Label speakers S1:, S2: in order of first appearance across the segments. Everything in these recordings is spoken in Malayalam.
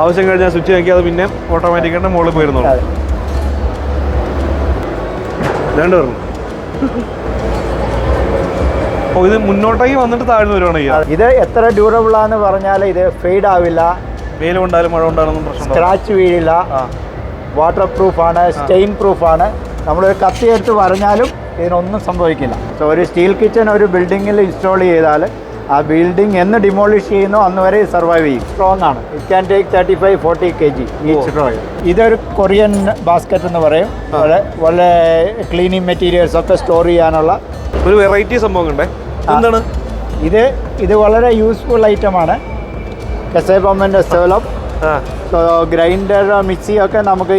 S1: ആവശ്യം കഴിഞ്ഞാൽ സ്വിച്ച് നോക്കി അത് പിന്നെ ഓട്ടോമാറ്റിക്കായിട്ട് മുകളിൽ പോയിരുന്നുള്ളൂ. രണ്ട് പറഞ്ഞു. ഓ, ഇത് മുന്നോട്ടേക്ക് വന്നിട്ട് താഴ്ന്നു വരുവാണ്.
S2: ഇത് എത്ര ഡ്യൂറബിൾ ആണെന്ന് പറഞ്ഞാൽ ഇത് ഫെയ്ഡ് ആവില്ല,
S1: വെയിൽ കൊണ്ടാലും മഴ കൊണ്ടാലും പ്രശ്നം,
S2: സ്ക്രാച്ച് വീഴില്ല, വാട്ടർ പ്രൂഫാണ്, സ്റ്റെയിൻ പ്രൂഫാണ്. നമ്മളൊരു കത്തി എടുത്ത് പറഞ്ഞാലും ഇതിനൊന്നും സംഭവിക്കില്ല. സോ ഒരു സ്റ്റീൽ കിച്ചൺ ഒരു ബിൽഡിങ്ങിൽ ഇൻസ്റ്റാൾ ചെയ്താൽ ആ ബിൽഡിംഗ് എന്ന് ഡിമോളിഷ് ചെയ്യുന്നോ അന്ന് വരെ സർവൈവ് ചെയ്യും. സ്ട്രോങ് ആണ്. It can take 35-40 kg each drawer. ഇതൊരു കൊറിയൻ ബാസ്ക്കറ്റ് എന്ന് പറയും. വളരെ ക്ലീനിങ് മെറ്റീരിയൽസ് ഒക്കെ സ്റ്റോർ ചെയ്യാനുള്ള
S1: ഒരു വെറൈറ്റി സംഭവം ഉണ്ടേ. എന്താണ്
S2: ഇത് വളരെ യൂസ്ഫുൾ ഐറ്റമാണ്. കസേബമ്മൻ്റെ ഡെവലപ്പ്. സോ ഗ്രൈൻഡർ, മിക്സി ഒക്കെ നമുക്ക്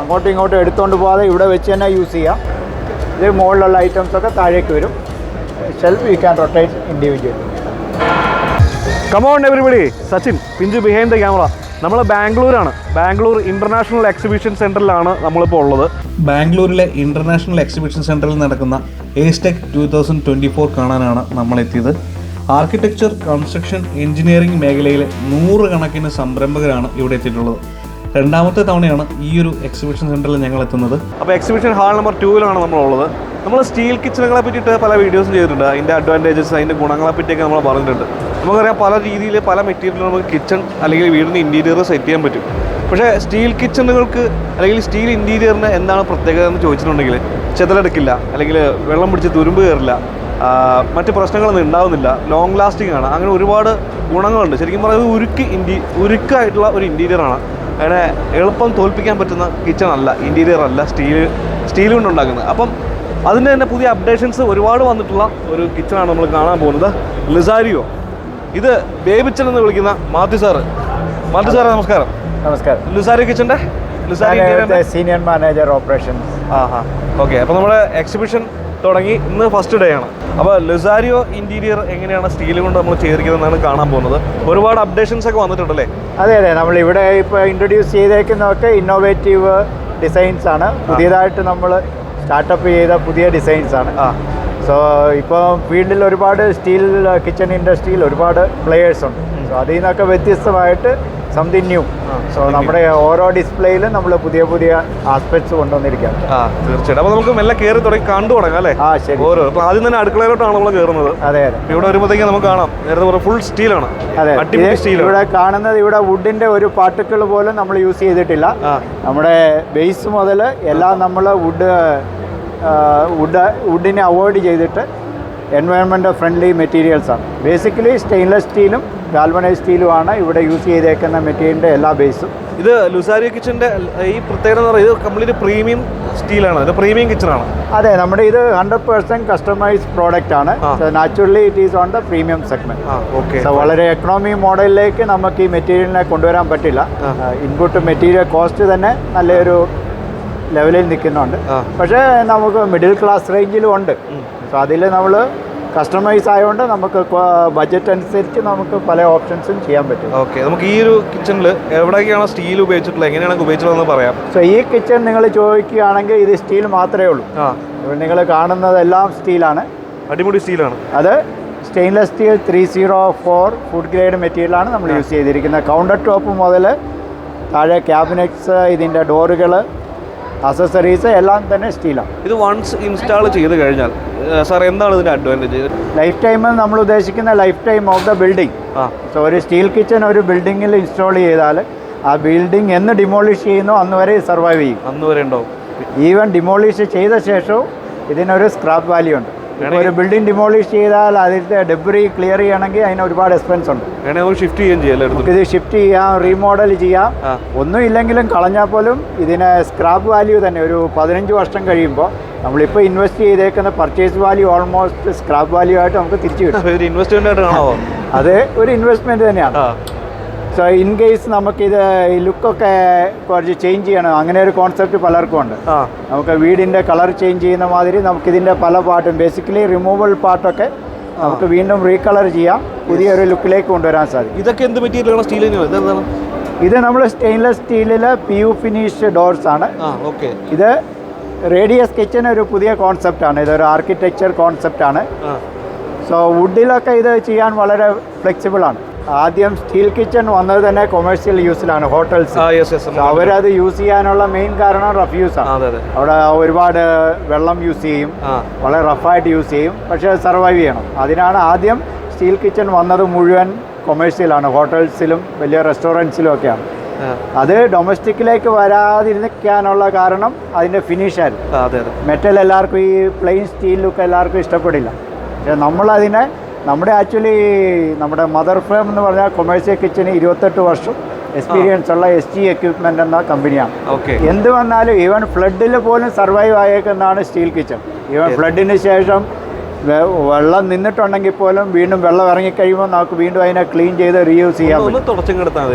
S2: അങ്ങോട്ടും ഇങ്ങോട്ടും എടുത്തുകൊണ്ട് പോകാതെ ഇവിടെ വെച്ച് തന്നെ യൂസ് ചെയ്യാം. ഇത് മുകളിലുള്ള ഐറ്റംസ് ഒക്കെ താഴേക്ക് വരും. Shelf you can rotate individually.
S1: Come on everybody, Sachin Pinchu behind the camera. നമ്മൾ ബാംഗ്ലൂരാണ്. ബാംഗ്ലൂർ ഇൻ്റർനാഷണൽ എക്സിബിഷൻ സെൻറ്ററിലാണ് നമ്മളിപ്പോൾ ഉള്ളത്. ബാംഗ്ലൂരിലെ ഇൻ്റർനാഷണൽ എക്സിബിഷൻ സെൻറ്ററിൽ നടക്കുന്ന ഏസ്റ്റെക് 2024 കാണാനാണ് നമ്മളെത്തിയത്. ആർക്കിടെക്ചർ, കൺസ്ട്രക്ഷൻ, എഞ്ചിനീയറിംഗ് മേഖലയിലെ 100 കണക്കിന് സംരംഭകരാണ് ഇവിടെ എത്തിയിട്ടുള്ളത്. രണ്ടാമത്തെ തവണയാണ് ഈ ഒരു എക്സിബിഷൻ സെൻറ്ററിൽ ഞങ്ങൾ എത്തുന്നത്. അപ്പോൾ എക്സിബിഷൻ ഹാൾ നമ്പർ 2-ലാണ് നമ്മളുള്ളത്. നമ്മൾ സ്റ്റീൽ കിച്ചണുകളെ പറ്റിയിട്ട് പല വീഡിയോസും ചെയ്തിട്ടുണ്ട്. അതിൻ്റെ അഡ്വാൻറ്റേജസ്, അതിൻ്റെ ഗുണങ്ങളെ പറ്റിയൊക്കെ നമ്മൾ പറഞ്ഞിട്ടുണ്ട്. നമുക്കറിയാം പല രീതിയിൽ പല മെറ്റീരിയൽ നമുക്ക് കിച്ചൺ അല്ലെങ്കിൽ വീടിൻ്റെ ഇൻറ്റീരിയർ സെറ്റ് ചെയ്യാൻ പറ്റും. പക്ഷേ സ്റ്റീൽ കിച്ചണുകൾക്ക് അല്ലെങ്കിൽ സ്റ്റീൽ ഇൻറ്റീരിയറിന് എന്താണ് പ്രത്യേകത എന്ന് ചോദിച്ചിട്ടുണ്ടെങ്കിൽ ചെതലെടുക്കില്ല, അല്ലെങ്കിൽ വെള്ളം പിടിച്ച് തുരുമ്പ് കയറില്ല, മറ്റ് പ്രശ്നങ്ങളൊന്നും ഉണ്ടാവുന്നില്ല, ലോങ് ലാസ്റ്റിംഗ് ആണ്. അങ്ങനെ ഒരുപാട് ഗുണങ്ങളുണ്ട്. ശരിക്കും പറയുന്നത് ഉരുക്കായിട്ടുള്ള ഒരു ഇൻറ്റീരിയറാണ്. അങ്ങനെ എളുപ്പം തോൽപ്പിക്കാൻ പറ്റുന്ന കിച്ചൺ അല്ല, ഇൻറ്റീരിയർ അല്ല, സ്റ്റീൽ കൊണ്ടുണ്ടാക്കുന്നത്. അപ്പം അതിൻ്റെ തന്നെ പുതിയ അപ്ഡേഷൻസ് ഒരുപാട് വന്നിട്ടുള്ള ഒരു കിച്ചണാണ് നമ്മൾ കാണാൻ പോകുന്നത്. ലിസാരിയോ. ഇത് ബേബിച്ചൻ എന്ന് വിളിക്കുന്ന മാത്യു സാറ്. മാത്യു സാറേ നമസ്കാരം.
S2: നമസ്കാരം.
S1: ലിസാരിയോ കിച്ചൻ്റെ
S2: സീനിയർ മാനേജർ ഓപ്പറേഷൻസ്.
S1: ഓക്കെ. അപ്പോൾ നമ്മുടെ എക്സിബിഷൻ തുടങ്ങി, ഇന്ന് ഫസ്റ്റ് ഡേ ആണ്. അപ്പോൾ ലിസാരിയോ ഇൻറ്റീരിയർ എങ്ങനെയാണ് സ്റ്റീൽ കൊണ്ട് നമ്മൾ ചെയ്തിരിക്കുന്നതെന്നാണ് കാണാൻ പോകുന്നത്. ഒരുപാട് അപ്ഡേഷൻസ് ഒക്കെ വന്നിട്ടുണ്ടല്ലേ?
S2: അതെ, നമ്മൾ ഇവിടെ ഇപ്പോൾ ഇൻട്രൊഡ്യൂസ് ചെയ്തേക്കുന്നതൊക്കെ ഇന്നോവേറ്റീവ് ഡിസൈൻസ് ആണ്. പുതിയതായിട്ട് നമ്മൾ സ്റ്റാർട്ടപ്പ് ചെയ്ത പുതിയ ഡിസൈൻസ് ആണ്. സോ ഇപ്പോൾ ഫീൽഡിൽ ഒരുപാട് സ്റ്റീൽ കിച്ചൺ ഇൻഡസ്ട്രിയിൽ ഒരുപാട് പ്ലെയേഴ്സ് ഉണ്ട്. സോ അതിൽ നിന്നൊക്കെ വ്യത്യസ്തമായിട്ട് സംതിങ് ന്യൂ. സോ നമ്മുടെ ഓരോ ഡിസ്പ്ലേയിലും നമ്മൾ പുതിയ പുതിയ ആസ്പെക്ട്സ് കൊണ്ടുവന്നിരിക്കുകയാണ്.
S1: തീർച്ചയായിട്ടും. അപ്പോൾ നമുക്ക് മെല്ലെ കയറി കണ്ടു തുടങ്ങാം അല്ലേ?
S2: ശരി.
S1: ഓരോ അപ്പോൾ ആദ്യം തന്നെ അടുക്കളയിലോട്ടാണ് നമ്മൾ കയറുന്നത്.
S2: അതെ.
S1: ഇവിടെ വരുമ്പോഴത്തേക്ക് നമുക്ക് കാണാം നേരത്തെ ഫുൾ സ്റ്റീലാണ്.
S2: അതെ, ഇവിടെ കാണുന്നത് ഇവിടെ വുഡിന്റെ ഒരു പാർട്ടിക്കിൾ പോലും നമ്മൾ യൂസ് ചെയ്തിട്ടില്ല. നമ്മുടെ ബേസ് മുതൽ എല്ലാം നമ്മൾ വുഡിനെ അവോയ്ഡ് ചെയ്തിട്ട് എൻവയോൺമെൻറ്റ് ഫ്രണ്ട്ലി മെറ്റീരിയൽസാണ്. ബേസിക്കലി സ്റ്റെയിൻലെസ് സ്റ്റീലും ഗാൽവനൈസ് സ്റ്റീലുമാണ് ഇവിടെ യൂസ് ചെയ്തേക്കുന്ന മെറ്റീരിയലിൻ്റെ എല്ലാ ബേസും.
S1: ഇത് ലുസാരിയോ കിച്ചൻ്റെ ഈ പ്രത്യേകത എന്ന് പറയുന്നത് ഇത് കംപ്ലീറ്റ് പ്രീമിയം സ്റ്റീലാണ്. ഇത് പ്രീമിയം കിച്ചണാണ്.
S2: അതെ, നമ്മുടെ ഇത് 100% കസ്റ്റമൈസ്ഡ് പ്രോഡക്റ്റ് ആണ്. Naturally it is on the premium segment.
S1: Okay.
S2: വളരെ എക്കണോമി മോഡലിലേക്ക് നമുക്ക് ഈ മെറ്റീരിയലിനെ കൊണ്ടുവരാൻ പറ്റില്ല. ഇൻപുട്ട് മെറ്റീരിയൽ കോസ്റ്റ് തന്നെ നല്ലൊരു ലെവലിൽ നിൽക്കുന്നുണ്ട്. പക്ഷേ നമുക്ക് മിഡിൽ ക്ലാസ് റേഞ്ചിലും ഉണ്ട്. സോ അതിൽ നമ്മൾ കസ്റ്റമൈസ് ആയതുകൊണ്ട് നമുക്ക് ബഡ്ജറ്റ് അനുസരിച്ച് നമുക്ക് പല ഓപ്ഷൻസും ചെയ്യാൻ പറ്റും.
S1: ഓക്കെ. നമുക്ക് ഈ ഒരു കിച്ചണിൽ എവിടെയൊക്കെയാണ് സ്റ്റീൽ ഉപയോഗിച്ചിട്ടുള്ളത്, എങ്ങനെയാണ് ഉപയോഗിച്ചിട്ടുള്ളതെന്ന് പറയാം.
S2: സോ ഈ കിച്ചൺ നിങ്ങൾ ചോദിക്കുകയാണെങ്കിൽ ഇത് സ്റ്റീൽ മാത്രമേ ഉള്ളൂ. നിങ്ങൾ കാണുന്നതെല്ലാം സ്റ്റീലാണ്.
S1: അടിമുടി സ്റ്റീലാണ്.
S2: അത് സ്റ്റെയിൻലെസ് സ്റ്റീൽ 304 ഫുഡ് ഗ്രേഡ് മെറ്റീരിയലാണ് നമ്മൾ യൂസ് ചെയ്തിരിക്കുന്നത്. കൗണ്ടർ ടോപ്പ് മുതൽ താഴെ ക്യാബിനറ്റ്സ്, ഇതിൻ്റെ ഡോറുകൾ, അക്സസറീസ് എല്ലാം തന്നെ സ്റ്റീലാണ്.
S1: ഇത് വൺസ് ഇൻസ്റ്റാൾ ചെയ്ത് കഴിഞ്ഞാൽ സാർ എന്താണ് ഇതിൻ്റെ അഡ്വാൻറ്റേജ്?
S2: ലൈഫ് ടൈം നമ്മൾ ഉദ്ദേശിക്കുന്ന life time of the building. So ഒരു സ്റ്റീൽ കിച്ചൺ ഒരു ബിൽഡിങ്ങിൽ ഇൻസ്റ്റാൾ ചെയ്താൽ ആ ബിൽഡിംഗ് എന്ന് ഡിമോളിഷ് ചെയ്യുന്നോ അന്ന് വരെ സർവൈവ് ചെയ്യും.
S1: അന്ന് വരെ ഉണ്ടാവും.
S2: ഈവൻ ഡിമോളിഷ് ചെയ്ത ശേഷവും ഇതിനൊരു സ്ക്രാപ്പ് വാല്യൂ ഉണ്ട്. ഒരു ബിൽഡിംഗ് ഡിമോളിഷ് ചെയ്താൽ അതിൻ്റെ ഡെബ്രി ക്ലിയർ ചെയ്യണമെങ്കിൽ അതിന് ഒരുപാട് എക്സ്പെൻസ് ഉണ്ട്.
S1: ഷിഫ്റ്റ്
S2: ഇത് ഷിഫ്റ്റ് ചെയ്യാം, റീമോഡൽ ചെയ്യാം. ഒന്നും ഇല്ലെങ്കിലും കളഞ്ഞാൽ പോലും ഇതിന് സ്ക്രാപ്പ് വാല്യൂ തന്നെ ഒരു 15 വർഷം കഴിയുമ്പോൾ നമ്മളിപ്പോൾ ഇൻവെസ്റ്റ് ചെയ്തേക്കുന്ന purchase value almost scrap value ആയിട്ട് നമുക്ക് തിരിച്ചു കിട്ടും.
S1: ഇൻവെസ്റ്റ്മെന്റ്
S2: അത് ഒരു ഇൻവെസ്റ്റ്മെന്റ് തന്നെയാണ്. സോ ഇൻ കേസ് നമുക്കിത് ഈ ലുക്കൊക്കെ കുറച്ച് ചേഞ്ച് ചെയ്യണം, അങ്ങനെ ഒരു കോൺസെപ്റ്റ് പലർക്കും ഉണ്ട്. നമുക്ക് വീടിൻ്റെ കളർ ചേഞ്ച് ചെയ്യുന്ന മാതിരി നമുക്കിതിൻ്റെ പല പാർട്ടും ബേസിക്കലി റിമൂവൽ പാർട്ടൊക്കെ നമുക്ക് വീണ്ടും റീകളർ ചെയ്യാം, പുതിയൊരു ലുക്കിലേക്ക് കൊണ്ടുവരാൻ സാധിക്കും.
S1: ഇതൊക്കെ എന്ത് മെറ്റീരിയലാണ്? സ്റ്റീലിന്
S2: ഇത് നമ്മൾ സ്റ്റെയിൻലെസ് സ്റ്റീലിൽ PU ഫിനിഷ് ഡോർസ് ആണ്. ഇത് റേഡിയസ് കിച്ചൺ ഒരു പുതിയ കോൺസെപ്റ്റാണ്. ഇതൊരു ആർക്കിടെക്ചർ കോൺസെപ്റ്റാണ്. സോ വുഡിലൊക്കെ ഇത് ചെയ്യാൻ വളരെ ഫ്ലെക്സിബിൾ ആണ്. ആദ്യം സ്റ്റീൽ കിച്ചൺ വന്നത് തന്നെ കൊമേഴ്സ്യൽ യൂസിലാണ് ഹോട്ടൽസ്. അവരത് യൂസ് ചെയ്യാനുള്ള മെയിൻ കാരണം റഫ്യൂസാണ്. അവിടെ ഒരുപാട് വെള്ളം യൂസ് ചെയ്യും, വളരെ റഫായിട്ട് യൂസ് ചെയ്യും, പക്ഷേ അത് സർവൈവ് ചെയ്യണം. അതിനാണ് ആദ്യം സ്റ്റീൽ കിച്ചൺ വന്നത്. മുഴുവൻ കൊമേഴ്സ്യലാണ്, ഹോട്ടൽസിലും വലിയ റെസ്റ്റോറൻറ്റ്സിലും ഒക്കെയാണ്. അത് ഡൊമസ്റ്റിക്കിലേക്ക് വരാതിരിക്കാനുള്ള കാരണം അതിൻ്റെ ഫിനിഷായിരുന്നു. മെറ്റൽ എല്ലാവർക്കും ഈ പ്ലെയിൻ സ്റ്റീൽ ലുക്ക് എല്ലാവർക്കും ഇഷ്ടപ്പെടില്ല. പക്ഷേ നമ്മളതിനെ നമ്മുടെ മദർ ഫേം എന്ന് പറഞ്ഞാൽ കൊമേഴ്സ്യൽ കിച്ചന് 28 വർഷം എക്സ്പീരിയൻസ് ഉള്ള SG എക്വിപ്മെൻ്റ് എന്ന കമ്പനിയാണ്. എന്ത് വന്നാലും ഈവൻ ഫ്ലഡിൽ പോലും സർവൈവ് ആയേക്കുന്നതാണ് സ്റ്റീൽ കിച്ചൺ. ഈവൻ ഫ്ലഡിന് ശേഷം വെള്ളം നിന്നിട്ടുണ്ടെങ്കിൽ പോലും വീണ്ടും വെള്ളം ഇറങ്ങിക്കഴിയുമ്പോൾ നമുക്ക് വീണ്ടും അതിനെ ക്ലീൻ ചെയ്ത് റീയൂസ് ചെയ്യാൻ പറ്റും.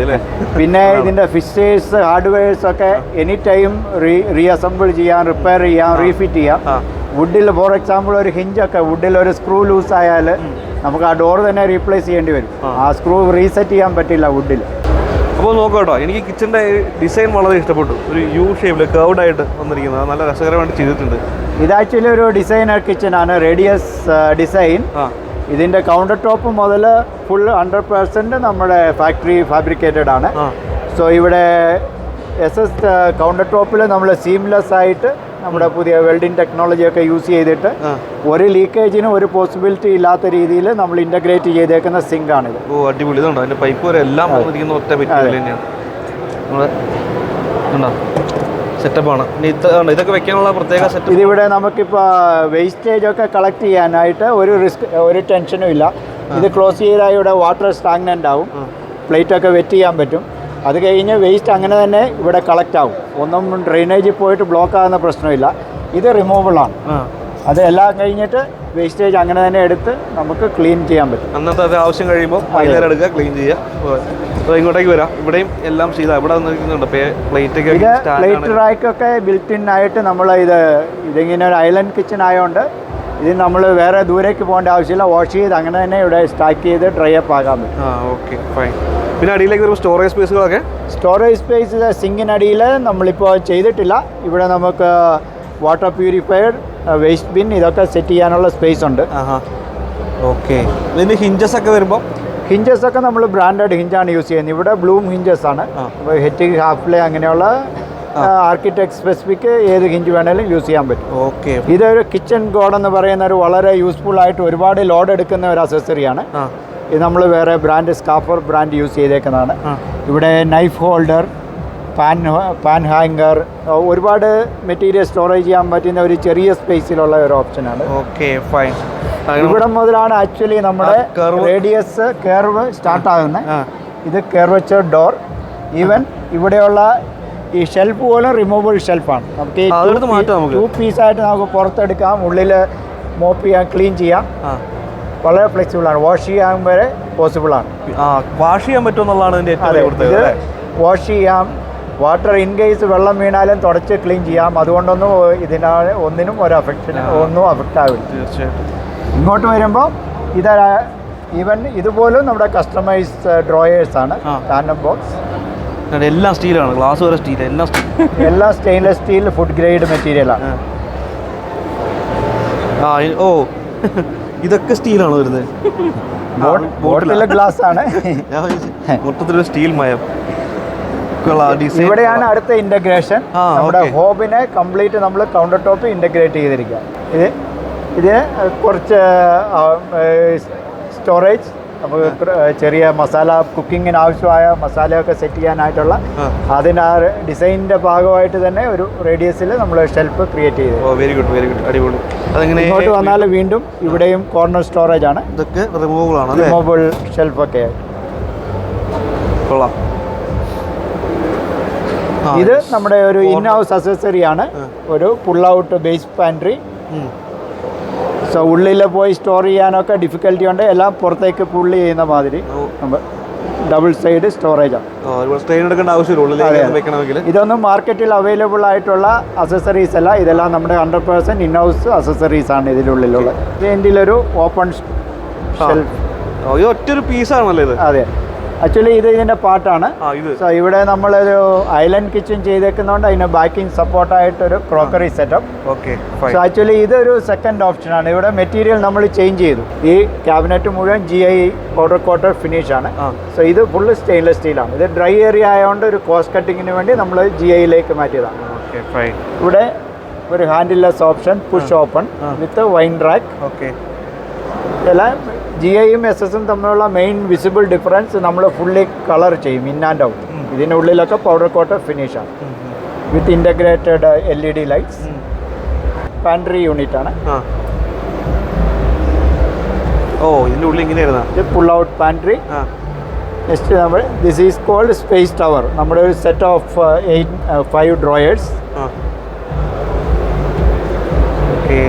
S2: പിന്നെ ഇതിൻ്റെ ഫിഷേഴ്സ് ഹാർഡ്വെയർസ് ഒക്കെ എനി ടൈം റീഅസംബിൾ ചെയ്യാം, റിപ്പയർ ചെയ്യാം, റീഫിറ്റ് ചെയ്യാം. വുഡിൽ ഫോർ എക്സാമ്പിൾ ഒരു ഹിഞ്ചൊക്കെ വുഡിൽ ഒരു സ്ക്രൂ ലൂസ് ആയാൽ നമുക്ക് ആ ഡോർ തന്നെ റീപ്ലേസ് ചെയ്യേണ്ടി വരും. ആ സ്ക്രൂ റീസെറ്റ് ചെയ്യാൻ പറ്റില്ല വുഡിൽ.
S1: അപ്പോൾ നോക്കാം കേട്ടോ, എനിക്ക് കിച്ചൻ്റെ ഡിസൈൻ വളരെ ഇഷ്ടപ്പെട്ടു. ഒരു U ഷേപ്പിൽ കർവ്ഡ് ആയിട്ട് വന്നിരിക്കുന്നത് നല്ല രസകരമായിട്ട് ചെയ്തിട്ടുണ്ട്.
S2: ഇത് ആക്ച്വലി ഒരു ഡിസൈനർ കിച്ചനാണ്, റേഡിയസ് ഡിസൈൻ. ഇതിൻ്റെ കൗണ്ടർ ടോപ്പ് മുതൽ ഫുൾ 100% നമ്മുടെ ഫാക്ടറി ഫാബ്രിക്കേറ്റഡ് ആണ്. സോ ഇവിടെ SS കൗണ്ടർ ടോപ്പിൽ നമ്മൾ സീംലെസ് ആയിട്ട് നമ്മുടെ പുതിയ വെൽഡിംഗ് ടെക്നോളജിയൊക്കെ യൂസ് ചെയ്തിട്ട് ഒരു ലീക്കേജിനും ഒരു പോസിബിലിറ്റി ഇല്ലാത്ത രീതിയിൽ നമ്മൾ ഇൻ്റഗ്രേറ്റ് ചെയ്തേക്കുന്ന സിങ്ക് ആണിത്.
S1: ഓ അടിപൊളി, ഇതുണ്ടോ അതിൻ്റെ പൈപ്പ് വരെ എല്ലാം വന്നിരിക്കുന്ന ഒറ്റ മെറ്റീരിയൽ തന്നെയാണ്. നമ്മൾ സെറ്റപ്പാണ്. ഇതൊക്കെ വെക്കാനുള്ള പ്രത്യേക സെറ്റപ്പ്.
S2: ഇതിവിടെ നമുക്കിപ്പോൾ വേസ്റ്റേജ് ഒക്കെ കളക്ട് ചെയ്യാനായിട്ട് ഒരു ടെൻഷനും ഇല്ല. ഇത് ക്ലോസ് ചെയ്താൽ ഇവിടെ വാട്ടർ സ്റ്റാഗ്നൻ്റ് ആവും, പ്ലേറ്റൊക്കെ വെറ്റ് ചെയ്യാൻ പറ്റും. അത് കഴിഞ്ഞ് വേസ്റ്റ് അങ്ങനെ തന്നെ ഇവിടെ കളക്ട് ആവും. ഒന്നും ഡ്രെയിനേജിൽ പോയിട്ട് ബ്ലോക്ക് ആകുന്ന പ്രശ്നമില്ല. ഇത് റിമൂവബിളാണ്. അത് എല്ലാം കഴിഞ്ഞിട്ട് വേസ്റ്റേജ് അങ്ങനെ തന്നെ എടുത്ത് നമുക്ക് ക്ലീൻ ചെയ്യാൻ പറ്റും.
S1: അന്നത്തെ ആവശ്യം കഴിയുമ്പോൾ വൈകുന്നേരം എടുക്കുക, ക്ലീൻ ചെയ്യുക. ഇങ്ങോട്ടേക്ക് വരാം. ഇവിടെയും എല്ലാം ചെയ്താൽ ഇവിടെ വന്നിരിക്കുന്നുണ്ട്
S2: പ്ലേറ്റ് റാക്കൊക്കെ ബിൽറ്റ് ഇൻ ആയിട്ട് നമ്മൾ ഇതിങ്ങനെ ഒരു ഐലൻഡ് കിച്ചൺ ആയതുകൊണ്ട് ഇത് നമ്മൾ വേറെ ദൂരേക്ക് പോകേണ്ട ആവശ്യമില്ല. വാഷ് ചെയ്ത് അങ്ങനെ തന്നെ ഇവിടെ സ്റ്റാക്ക് ചെയ്ത് ഡ്രൈ അപ്പ് ആകാൻ പറ്റും.
S1: Okay fine. പിന്നെ അടിയിലേക്ക് വരുമ്പോൾ സ്റ്റോറേജ് സ്പേസുകളൊക്കെ
S2: സ്പേസ് സിങ്കിനടിയിൽ നമ്മളിപ്പോൾ ചെയ്തിട്ടില്ല. ഇവിടെ നമുക്ക് വാട്ടർ പ്യൂരിഫയർ, വേസ്റ്റ് ബിൻ ഇതൊക്കെ സെറ്റ് ചെയ്യാനുള്ള സ്പേസ് ഉണ്ട്.
S1: ഓക്കെ. ഇതിൻ്റെ ഹിഞ്ചസ് ഒക്കെ വരുമ്പോൾ
S2: ഹിഞ്ചസ് ഒക്കെ നമ്മൾ ബ്രാൻഡഡ് ഹിഞ്ചാണ് യൂസ് ചെയ്യുന്നത്. ഇവിടെ ബ്ലൂം ഹിഞ്ചസ് ആണ്. ഹെറ്റിക് ഹാഫ്ലേ അങ്ങനെയുള്ള ആർക്കിടെക്ട് സ്പെസിഫിക് ഏത് ഹിഞ്ച് വേണേലും യൂസ് ചെയ്യാൻ പറ്റും.
S1: ഓക്കെ.
S2: ഇതൊരു കിച്ചൺ ഗോഡ് എന്ന് പറയുന്ന ഒരു വളരെ യൂസ്ഫുൾ ആയിട്ട് ഒരുപാട് ലോഡ് എടുക്കുന്ന ഒരു അക്സസറിയാണ്. ഇത് നമ്മൾ വേറെ ബ്രാൻഡ് സ്കാഫർ ബ്രാൻഡ് യൂസ് ചെയ്തേക്കുന്നതാണ്. ഇവിടെ നൈഫ് ഹോൾഡർ, പാൻ ഹാങ്കർ, ഒരുപാട് മെറ്റീരിയൽ സ്റ്റോറേജ് ചെയ്യാൻ പറ്റുന്ന ഒരു ചെറിയ സ്പേസിലുള്ള ഒരു ഓപ്ഷനാണ്.
S1: Okay fine.
S2: ഇവിടെ മുതലാണ് ആക്ച്വലി നമ്മുടെ റേഡിയസ് കർവ് സ്റ്റാർട്ട് ആകുന്നത്. ഇത് കർവച്ചർ ഡോർ. ഈവൻ ഇവിടെയുള്ള ഈ ഷെൽഫ് പോലും റിമൂവബിൾ ഷെൽഫാണ്. നമുക്ക് ഈ 2 പീസായിട്ട് നമുക്ക് പുറത്തെടുക്കാം, ഉള്ളിൽ മോപ്പ് ചെയ്യാം, ക്ലീൻ ചെയ്യാം. വളരെ ഫ്ലെക്സിബിളാണ്. വാഷ് ചെയ്യാൻ വരെ പോസിബിളാണ്.
S1: വാഷ് ചെയ്യാൻ പറ്റുമെന്നുള്ളതാണ്
S2: ഇത്. വാഷ് ചെയ്യാം, വാട്ടർ ഇൻ കേസ് വെള്ളം വീണാലും തുടച്ച് ക്ലീൻ ചെയ്യാം. അതുകൊണ്ടൊന്നും ഒന്നിനും ഒരു ഒന്നും അഫക്റ്റ് ആവില്ല.
S1: തീർച്ചയായിട്ടും.
S2: ഇങ്ങോട്ട് വരുമ്പോൾ ഈവൻ ഇതുപോലും നമ്മുടെ കസ്റ്റമൈസ്ഡ് ഡ്രോയേഴ്സാണ്. കാനം ബോക്സ്
S1: എല്ലാം സ്റ്റീലാണ്, ഗ്ലാസ് വരെ സ്റ്റീൽ,
S2: എല്ലാം സ്റ്റെയിൻലെസ് സ്റ്റീൽ ഫുഡ് ഗ്രേഡ് മെറ്റീരിയലാണ്.
S1: ഓ ഇതൊക്കെ സ്റ്റീലാണ് വരുന്നത്.
S2: ബോട്ടിലെ ഗ്ലാസ് ആണ്.
S1: മൊത്തത്തിലൊരു സ്റ്റീൽ മയം.
S2: ഇവിടെയാണ് അടുത്ത ഇൻ്റഗ്രേഷൻ. നമ്മുടെ ഹോബിനെ കംപ്ലീറ്റ് നമ്മൾ കൗണ്ടർ ടോപ്പ് ഇൻ്റഗ്രേറ്റ് ചെയ്തിരിക്കുക. ഇത് കുറച്ച് സ്റ്റോറേജ്, നമുക്ക് ചെറിയ മസാല, കുക്കിങ്ങിന് ആവശ്യമായ മസാലയൊക്കെ സെറ്റ് ചെയ്യാനായിട്ടുള്ള അതിന് ആ ഡിസൈനിൻ്റെ ഭാഗമായിട്ട് തന്നെ ഒരു റേഡിയസിൽ നമ്മൾ ഷെൽഫ് ക്രിയേറ്റ് ചെയ്തു.
S1: വെരി ഗുഡ്, വെരി ഗുഡ്, അടിപൊളി.
S2: ഇങ്ങോട്ട് വന്നാൽ വീണ്ടും ഇവിടെയും കോർണർ സ്റ്റോറേജ് ആണ്.
S1: ഇതൊക്കെ റിമൂവബിൾ
S2: ഷെൽഫൊക്കെ.
S1: കൊള്ളാം.
S2: ഇത് നമ്മുടെ ഒരു ഇൻ ഹൗസ് അക്സസറി ആണ്. ഒരു pull out base pantry. So ഉള്ളിൽ പോയി സ്റ്റോർ ചെയ്യാനൊക്കെ ഡിഫിക്കൽറ്റി ഉണ്ട്. എല്ലാം പുറത്തേക്ക് പുള്ളി ചെയ്യുന്ന മാതിരി ഡബിൾ സൈഡ് സ്റ്റോറേജ് ആണ്. ഇതൊന്നും മാർക്കറ്റിൽ അവൈലബിൾ ആയിട്ടുള്ള അക്സസറീസ് അല്ല. ഇതെല്ലാം നമ്മുടെ 100% ഇൻ ഹൗസ് അക്സസറീസ് ആണ് ഇതിനുള്ളിലുള്ളത്. ഇതിൻ്റെ ഒരു ഓപ്പൺ ഷെൽഫ്.
S1: ഒറ്റൊരു പീസാണല്ലോ ഇത്.
S2: അതെ. ആക്ച്വലി ഇതിൻ്റെ പാർട്ടാണ്.
S1: ഇത്
S2: സോ ഇവിടെ നമ്മളൊരു ഐലൻഡ് കിച്ചൺ ചെയ്തേക്കുന്നതുകൊണ്ട് അതിന് ബാക്കിംഗ് സപ്പോർട്ടായിട്ടൊരു crockery setup.
S1: Okay.
S2: So actually ഇതൊരു സെക്കൻഡ് ഓപ്ഷനാണ്. ഇവിടെ മെറ്റീരിയൽ നമ്മൾ ചേഞ്ച് ചെയ്തു. ഈ ക്യാബിനറ്റ് മുഴുവൻ GI പൗഡർ കോട്ടർ ഫിനിഷാണ്. സോ ഇത് ഫുള്ള് സ്റ്റെയിൻലെസ് സ്റ്റീലാണ്. ഇത് ഡ്രൈ ഏരിയ ആയതുകൊണ്ട് ഒരു കോസ്റ്റ് കട്ടിങ്ങിന് വേണ്ടി നമ്മൾ GIയിലേക്ക് മാറ്റിയതാണ്. ഇവിടെ ഒരു handleless option, push open with wine rack.
S1: Okay.
S2: ഇതെല്ലാം GIയും SS തമ്മിലുള്ള മെയിൻ വിസിബിൾ ഡിഫറൻസ് നമ്മൾ ഫുള്ളി കളർ ചെയ്യും, ഇൻ ആൻഡ് ഔട്ട്. ഇതിനുള്ളിലൊക്കെ പൗഡർ കോട്ടർ ഫിനിഷാണ് with integrated LED lights. Pantry unit ആണ്.
S1: ഓ, ഇതിൻ്റെ ഉള്ളിൽ ഇങ്ങനെയായിരുന്നു.
S2: ഇത് പുൾ ഔട്ട് പാൻട്രി. നെക്സ്റ്റ് നമ്മൾ this is called space tower. നമ്മുടെ ഒരു സെറ്റ് ഓഫ് 5 ഡ്രോയേഴ്സ്.
S1: ഓക്കെ.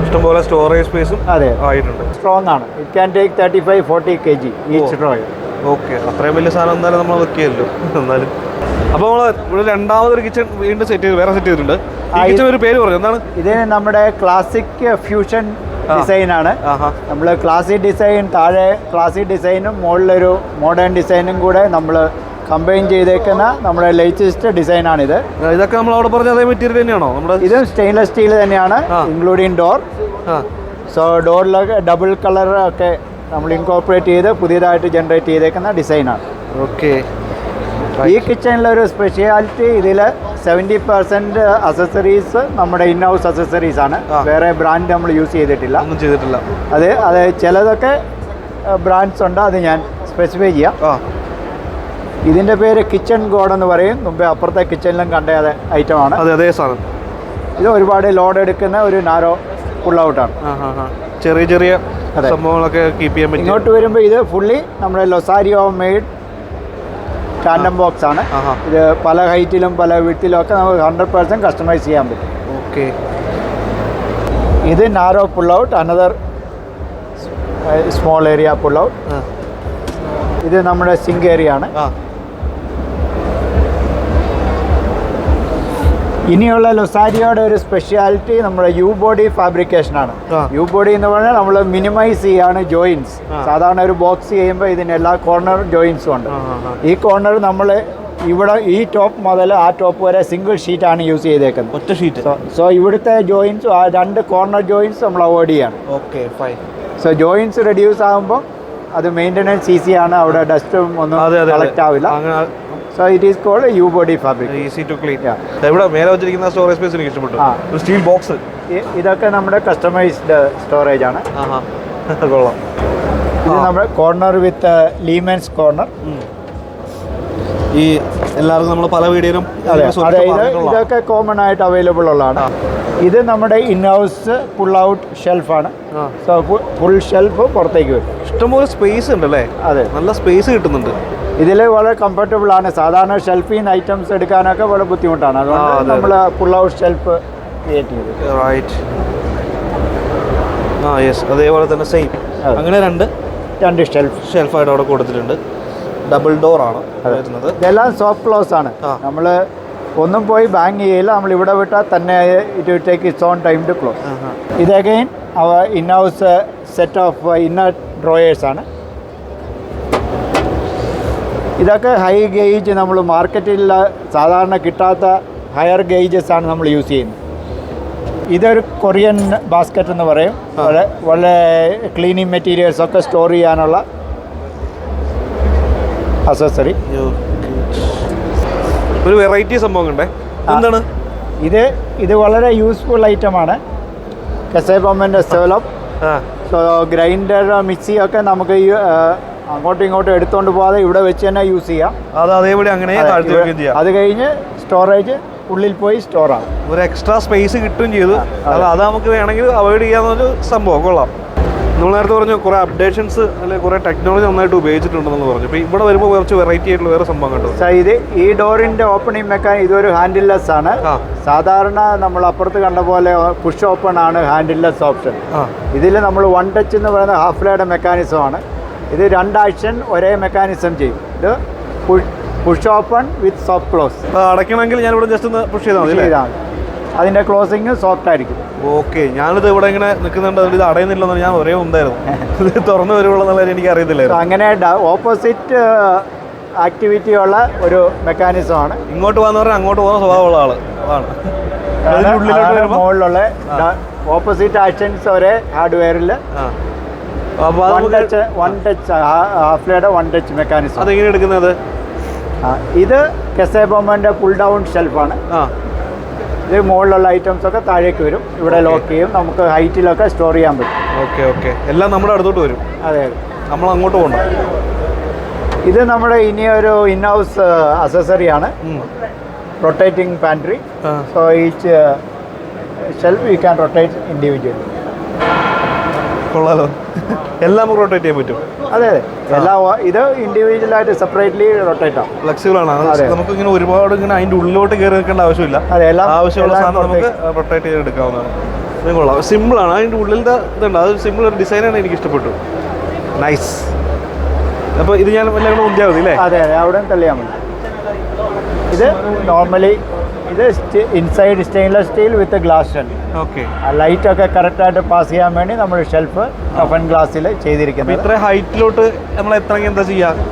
S1: ഇഷ്ടംപോലെ സ്റ്റോറേജ് സ്പേസും
S2: അതെ
S1: ആയിട്ടുണ്ട്.
S2: സ്ട്രോങ് ആണ്. It can take 35-40 kg each drawer.
S1: Okay. അത്രയും വലിയ സാധനം എന്തായാലും നമ്മൾ വെക്കുകയല്ലോ എന്നാലും. അപ്പോൾ നമ്മൾ ഇവിടെ രണ്ടാമതൊരു കിച്ചൺ വീണ്ടും സെറ്റ് ചെയ്ത് വേറെ സെറ്റ് ചെയ്തിട്ടുണ്ട്. ഈ കിച്ചൺ ഒരു പേര് പറഞ്ഞു എന്താണ്?
S2: ഇത് നമ്മുടെ ക്ലാസിക് ഫ്യൂഷൻ ഡിസൈൻ ആണ്. നമ്മൾ ക്ലാസിക് ഡിസൈൻ, താഴെ ക്ലാസിക് ഡിസൈനും മുകളിലൊരു മോഡേൺ ഡിസൈനും കൂടെ നമ്മൾ കമ്പൈൻ ചെയ്തേക്കുന്ന നമ്മുടെ ലേറ്റസ്റ്റ് ഡിസൈനാണിത്.
S1: ഇതൊക്കെ നമ്മൾ അവിടെ പറഞ്ഞ അതേ മെറ്റീരിയൽ തന്നെയാണോ? നമ്മുടെ
S2: ഇത് സ്റ്റെയിൻലെസ് സ്റ്റീൽ തന്നെയാണ്, ഇൻക്ലൂഡിങ് ഡോർ. സോ ഡോറിലൊക്കെ ഡബിൾ കളർ ഒക്കെ നമ്മൾ ഇൻകോർപ്പറേറ്റ് ചെയ്ത് പുതിയതായിട്ട് ജനറേറ്റ് ചെയ്തേക്കുന്ന ഡിസൈനാണ്.
S1: ഓക്കെ.
S2: ഈ കിച്ചണിലൊരു സ്പെഷ്യാലിറ്റി, ഇതിൽ 70% അസസറീസ് നമ്മുടെ ഇൻ ഹൗസ് അസസറീസ് ആണ്. വേറെ ബ്രാൻഡ് നമ്മൾ യൂസ് ചെയ്തിട്ടില്ല. അത് ചിലതൊക്കെ ബ്രാൻഡ്സ് ഉണ്ട്, അത് ഞാൻ സ്പെസിഫൈ ചെയ്യാം. ഇതിൻ്റെ പേര് കിച്ചൺ ഗോഡ് എന്ന് പറയും. മുമ്പേ അപ്പുറത്തെ കിച്ചണിലും കണ്ട ഐറ്റമാണ്.
S1: അതേ സാധനം.
S2: ഇത് ഒരുപാട് ലോഡ് എടുക്കുന്ന ഒരു നാരോ പുൾ ഔട്ടാണ്.
S1: ചെറിയ ചെറിയ സംഭവങ്ങളൊക്കെ കീപ്പ് ചെയ്യാൻ പറ്റും.
S2: ഇങ്ങോട്ട് വരുമ്പോൾ ഇത് ഫുള്ളി നമ്മുടെ ലൊസാരിയോ മെയ്ഡ് ടാൻഡം ബോക്സ് ആണ്. ഇത് പല ഹൈറ്റിലും പല വിഡ്ത്തിലും ഒക്കെ നമുക്ക് 100% കസ്റ്റമൈസ് ചെയ്യാൻ പറ്റും.
S1: ഓക്കെ.
S2: ഇത് narrow pull out, another small area pull out. ഇത് നമ്മുടെ സിങ്ക് ഏരിയ ആണ്. ഇനിയുള്ള ലൊസാരിയോയുടെ ഒരു സ്പെഷ്യാലിറ്റി നമ്മുടെ യു ബോഡി ഫാബ്രിക്കേഷൻ ആണ്. യു ബോഡി എന്ന് പറഞ്ഞാൽ നമ്മൾ മിനിമൈസ് ചെയ്യാണ് ജോയിൻസ്. സാധാരണ ഒരു ബോക്സ് ചെയ്യുമ്പോൾ ഇതിന് എല്ലാ കോർണർ ജോയിൻസും ഉണ്ട്. ഈ കോർണർ നമ്മൾ ഇവിടെ ഈ ടോപ്പ് മുതൽ ആ ടോപ്പ് വരെ സിംഗിൾ ഷീറ്റാണ് യൂസ് ചെയ്തേക്കുന്നത്,
S1: ഒറ്റ ഷീറ്റ്.
S2: സോ ഇവിടുത്തെ ജോയിൻസും ആ 2 കോർണർ ജോയിൻസ് നമ്മൾ അവോയ്ഡ് ചെയ്യാണ്.
S1: Okay, fine.
S2: So joints reduce ആകുമ്പോൾ അത് മെയിൻ്റനൻസ് ഈസിയാണ്, അവിടെ ഡസ്റ്റും ഒന്നും കളക്ട് ആവില്ല. So it is called U body fabric,
S1: easy to clean. ഇവിടെ മേലെ വെച്ചിരിക്കുന്ന സ്റ്റോറേജ് സ്പേസ് എനിക്ക് ഇഷ്ടപ്പെട്ടു. ഒരു സ്റ്റീൽ ബോക്സ്.
S2: ഇതൊക്കെ നമ്മുടെ കസ്റ്റമൈസ്ഡ് സ്റ്റോറേജ് ആണ്.
S1: കൊള്ളാം.
S2: ഇത് നമ്മുടെ കോർണർ വിത്ത് ലീമെൻസ് കോർണർ.
S1: ഈ എല്ലാവർക്കും നമ്മൾ പല വീഡിയോയിലും
S2: ഇതൊക്കെ കോമൺ ആയിട്ട് അവൈലബിൾ ഉള്ളതാണ്. ഇത് നമ്മുടെ ഇൻ ഹൗസ് പുൾ ഔട്ട് ഷെൽഫാണ്. സോ ഫുൾ ഷെൽഫ് പുറത്തേക്ക് വരും.
S1: ഇഷ്ടംപോലെ സ്പേസ് ഉണ്ട് അല്ലേ? അതെ, നല്ല സ്പേസ് കിട്ടുന്നുണ്ട്.
S2: ഇതിൽ വളരെ കംഫർട്ടബിൾ ആണ്. സാധാരണ ഷെൽഫിൽ നിന്ന് ഐറ്റംസ് എടുക്കാനൊക്കെ വളരെ ബുദ്ധിമുട്ടാണ്. അതുകൊണ്ട് നമ്മൾ പുൾ ഔട്ട് ഷെൽഫ് ക്രിയേറ്റ് ചെയ്തു.
S1: റൈറ്റ്. യെസ്, അതേപോലെ തന്നെ സെയിം അങ്ങനെ രണ്ട് ഷെൽഫായിട്ട് അവിടെ കൊടുത്തിട്ടുണ്ട്. ഡബിൾ ഡോർ ആണ് വരുന്നത്.
S2: ഇതെല്ലാം സോഫ്റ്റ് ക്ലോസ് ആണ്. നമ്മൾ ഒന്നും പോയി ബാങ്ക് ചെയ്യില്ല. നമ്മൾ ഇവിടെ വിട്ടാൽ തന്നെ it will take its own time to close. ഇത് again our in house set of inner drawers ആണ്. ഇതൊക്കെ ഹൈ ഗേജ്, നമ്മൾ മാർക്കറ്റിൽ സാധാരണ കിട്ടാത്ത ഹയർ ഗേജസ് ആണ് നമ്മൾ യൂസ് ചെയ്യുന്നത്. ഇതൊരു കൊറിയൻ ബാസ്ക്കറ്റ് എന്ന് പറയും. വളരെ ക്ലീനിങ് മെറ്റീരിയൽസ് ഒക്കെ സ്റ്റോർ ചെയ്യാനുള്ള അസസറി.
S1: ഒരു വെറൈറ്റി സംഭവം ഉണ്ടേ. എന്താണ്
S2: ഇത് വളരെ യൂസ്ഫുൾ ഐറ്റമാണ്. കസേബമ്മൻ്റെ ഡെവലപ്പ്. സോ ഗ്രൈൻഡർ, മിക്സി ഒക്കെ നമുക്ക് അങ്ങോട്ടും ഇങ്ങോട്ടും എടുത്തുകൊണ്ട് പോകാതെ ഇവിടെ വെച്ച് തന്നെ യൂസ് ചെയ്യാം.
S1: അതേപോലെ അങ്ങനെ
S2: അത് കഴിഞ്ഞ് സ്റ്റോറേജ് ഉള്ളിൽ പോയി സ്റ്റോർ ആകും.
S1: ഒരു എക്സ്ട്രാ സ്പേസ് കിട്ടുകയും ചെയ്തു. അത് നമുക്ക് വേണമെങ്കിൽ അവോയ്ഡ് ചെയ്യാവുന്നൊരു സംഭവം. കൊള്ളാം. നമ്മൾ നേരത്തെ പറഞ്ഞു കുറേ അപ്ഡേഷൻസ് അല്ലെങ്കിൽ കുറേ ടെക്നോളജി നന്നായിട്ട് ഉപയോഗിച്ചിട്ടുണ്ടെന്ന് പറഞ്ഞു. ഇപ്പോൾ ഇവിടെ വരുമ്പോൾ കുറച്ച് വെറൈറ്റി ആയിട്ടുള്ള വേറെ സംഭവം കണ്ടു.
S2: ഇത് ഈ ഡോറിൻ്റെ ഓപ്പണിംഗ് മെക്കാനിസം ഇതൊരു ഹാൻഡിൽലെസ് ആണ്. സാധാരണ നമ്മൾ അപ്പുറത്ത് കണ്ട പോലെ പുഷ് ഓപ്പൺ ആണ് ഹാൻഡിൽലെസ് ഓപ്ഷൻ. ഇതിൽ നമ്മൾ 1 ടച്ച് എന്ന് പറയുന്ന ഹാഫ് ലേയുടെ മെക്കാനിസമാണ്. ഇത് 2 ആക്ഷൻ ഒരേ മെക്കാനിസം ചെയ്യും. ഇത് push open with soft close.
S1: അടയ്ക്കണമെങ്കിൽ ഞാൻ ഇവിടെ ജസ്റ്റ് ഒന്ന് പുഷ് ചെയ്താൽ മതി.
S2: അതിൻ്റെ ക്ലോസിങ് സോഫ്റ്റ് ആയിരിക്കും.
S1: ഓക്കെ, ഞാനിത് ഇവിടെ ഇങ്ങനെ നിൽക്കുന്നുണ്ട്, ഇത് അടയുന്നില്ലെന്ന് ഞാൻ ഒരേ ഉണ്ടായിരുന്നു. ഇത് തുറന്നു വരുവുള്ള കാര്യം എനിക്ക് അറിയത്തില്ലായിരുന്നു.
S2: അങ്ങനെ ഓപ്പോസിറ്റ് ആക്ടിവിറ്റി ഉള്ള ഒരു മെക്കാനിസമാണ്.
S1: ഇങ്ങോട്ട് പോകാന്ന് പറഞ്ഞാൽ അങ്ങോട്ട് പോകുന്ന സ്വഭാവമുള്ള ആള് അതാണ്.
S2: മുകളിലുള്ള ഓപ്പോസിറ്റ് ആക്ഷൻസ് ഒരേ ഹാർഡ്വെയറിൽ വൺ ടച്ച് ഹാഫ്ലയുടെ വൺ ടച്ച് മെക്കാനിസം.
S1: അതെങ്ങനെ എടുക്കുന്നത്?
S2: ഇത് കെസേബോമന്റെ പുൾ ഡൗൺ ഷെൽഫാണ്. ഇത് മുകളിലുള്ള ഐറ്റംസ് ഒക്കെ താഴേക്ക് വരും, ഇവിടെ ലോക്ക് ചെയ്യും, നമുക്ക് ഹൈറ്റിലൊക്കെ സ്റ്റോർ ചെയ്യാൻ പറ്റും.
S1: ഓക്കെ ഓക്കെ, എല്ലാം നമ്മുടെ അടുത്തോട്ട് വരും.
S2: അതെ,
S1: നമ്മൾ അങ്ങോട്ട് പോകണം.
S2: ഇത് നമ്മുടെ ഇനിയൊരു ഇൻഹൗസ് അസസറിയാണ്, rotating pantry. So each shelf you can rotate individually.
S1: കൊള്ളാലോ, എല്ലാം നമുക്ക് റൊട്ടേറ്റ് ചെയ്യാൻ പറ്റും.
S2: അതെ അതെ, എല്ലാം ഇത് ഇൻഡിവിജ്വലായിട്ട് സെപ്പറേറ്റ്ലി റൊട്ടേറ്റ് ആവും.
S1: ഫ്ലെക്സിബിൾ ആണ്, നമുക്ക് ഇങ്ങനെ ഒരുപാട് ഇങ്ങനെ അതിൻ്റെ ഉള്ളിലോട്ട് കയറി നിൽക്കേണ്ട ആവശ്യമില്ല. ആവശ്യമുള്ള സാധനം നമുക്ക് റൊട്ടേറ്റ് ചെയ്ത് എടുക്കാവുന്നതാണ്. ഇത് കൊള്ളാം, സിമ്പിളാണ്. അതിൻ്റെ ഉള്ളിലത്തെ ഇതുണ്ട്, അത് സിമ്പിൾ ഒരു ഡിസൈനാണ്, എനിക്ക് ഇഷ്ടപ്പെട്ടു. നൈസ്. അപ്പോൾ ഇത് ഞാൻ എല്ലാം കൂടെ ഉന്തിയാൽ മതി അല്ലേ?
S2: അതെ അതെ, അവിടെ തള്ളിയാൽ മതി. ഇത് നോർമലി ഇത് inside stainless steel with glass shelf.
S1: Okay,
S2: ലൈറ്റൊക്കെ കറക്റ്റായിട്ട് പാസ് ചെയ്യാൻ വേണ്ടി നമ്മൾ ഷെൽഫ് ടഫൻ ഗ്ലാസ്സിൽ ചെയ്തിരിക്കുന്നത്.
S1: ഇത്ര ഹൈറ്റിലോട്ട് നമ്മൾ എത്ര എന്താ ചെയ്യുക?